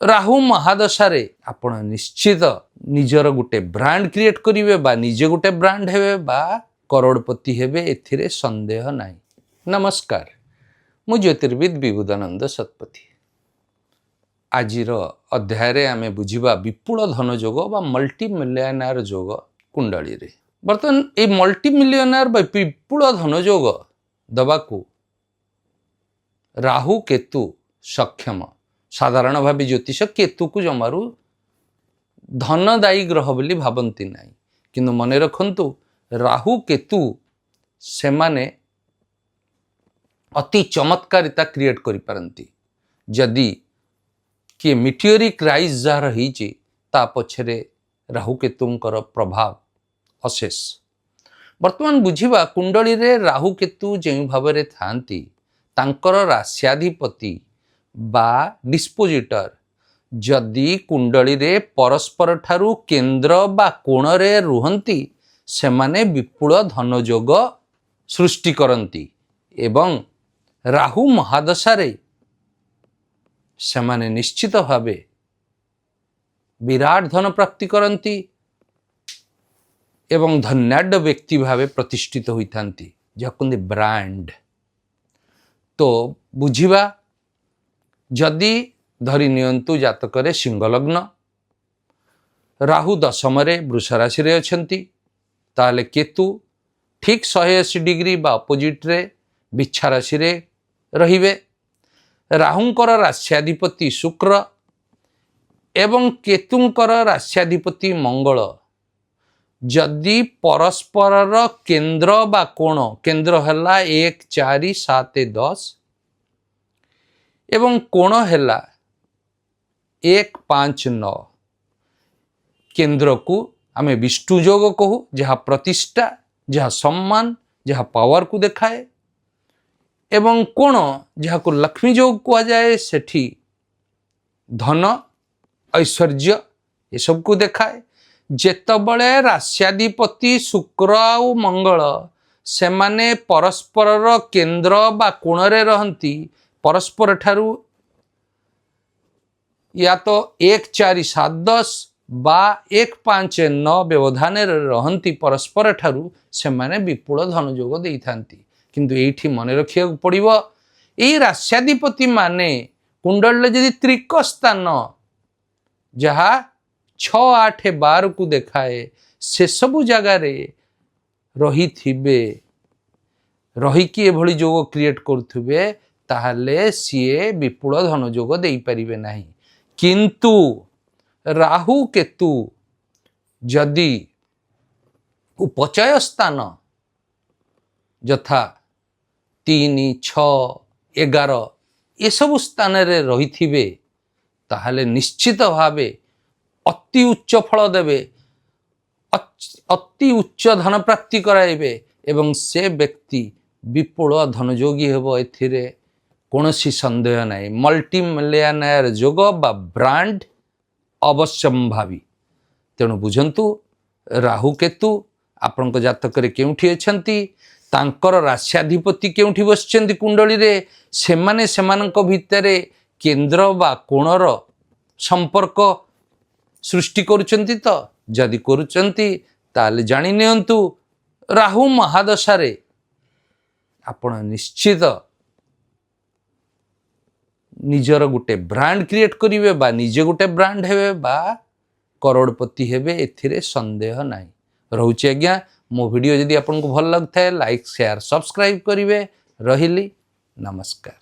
राहु महादशारे आपण निश्चित निजर गोटे ब्रांड क्रिएट करिवे बा निजे गोटे ब्रांड हेबे बा करोड़पति हेबे एथिरे संदेह नाही। नमस्कार, मु ज्योतिर्विद विबुधानंद शतपथी। आजिर अध्याय आमे बुझिबा विपुल धन जोग बा मल्टी मिलियनर जोग कुंडली रे। बर्तमान ए मल्टी मिलियनर बा विपुल धन जोग दबाकू राहु केतु सक्षम। साधारण भाव ज्योतिष केतु को जमारू धनदायी ग्रह बोली भावती ना, किंतु मन रखंतु राहु केतु से माने अति चमत्कारिता क्रिएट करि पारंती। जदि किए मिटियोरिक राइज जार होईची ता पछरे राहु केतुंकर प्रभाव अशेष। वर्तमान बुझिबा कुंडली रे राहु केतु जेउ भाबरे थांती तांकर राश्याधिपति बा डिस्पोजिटर जदि कुंडली रे परस्पर ठारू केंद्र बा कोण रे रुहंती सेमाने विपुल धन जोग सृष्टि करंती एवं राहु महादशारे सेमाने निश्चित भावे विराट धन प्राप्ति करंती एवं धन्याढ्य व्यक्ति भावे प्रतिष्ठित होइथांती जकुंदी ब्रांड। तो बुझिबा जदि धरी नियंतु जातकरे सिंह लग्न राहु दशमरे वृष राशि रे अछंती ताले केतु ठीक 180 डिग्री बा अपोजिट रे बिच्छा राशि रे रहिबे। राहुंकर राश्याधिपति शुक्र एवं केतुंकर राश्याधिपति मंगल जदि परस्पर केंद्र बा कोण केंद्र हैला 1 4 7 10 एवं कोण हैला 1 5 9 केंद्र को आमे विष्णु जोग कहू जहाँ प्रतिष्ठा जहाँ सम्मान जहाँ पावर को देखाए एवं कोण जहाँ को लक्ष्मी जोग कहा जाए सेठी धन ऐश्वर्य ये सब को देखाए। जेतबळे राश्याधिपति शुक्र और मंगल से माने परस्पर केंद्र बा कोण रे रहंती परस्पर ठारू या तो 1 4 7 10 बा 1 5 9 व्यवधान रहंती परस्पर ठारू से माने विपुल धन जोग देई थांती। किंतु एठी मन रखिया पड़िबो एई राश्याधिपति माने कुंडल जदि त्रिक स्थान जहा 6 8 12 को देखाए से सबु जगह रे रही थिबे रही कि एभली जोग क्रिएट करथुबे ताहले सीए विपुल धन जोग देई परिबे नाही। किंतु राहु केतु जदि उपचय स्थान यथा 3 6 11 ये सब स्थान रे रही थिबे ताहले निश्चित भावे अति उच्च फल देवे अति उच्च धन प्राप्ति कराइबे एवं से व्यक्ति विपुल धनयोगी हेबो एथिरे कोनोसी संदेह नाही। मल्टी मिलियनर जोग बा ब्रांड अवश्यंभावी। तेणु बुझंतु राहु केतु आपनक जातकरे केउठी अछंती तांकर राश्याधिपति केउठी बसचंती कुंडली रे सेमाने सेमानक भितरे केंद्र बा कोणर संपर्क सृष्टि करुचंती। तो जदि करुचंती ताले जानि नियंतु राहु महादशारे आपण निश्चित निजर गोटे ब्रांड क्रिएट करिवे बा निजे गोटे ब्रांड हेबे बा करोड़पति हेबे एथिरे संदेह नाही। रहउची आज्ञा मो वीडियो जदि आपनको भल लगथाय लाइक शेयर सब्सक्राइब करिवे। रहिली नमस्कार।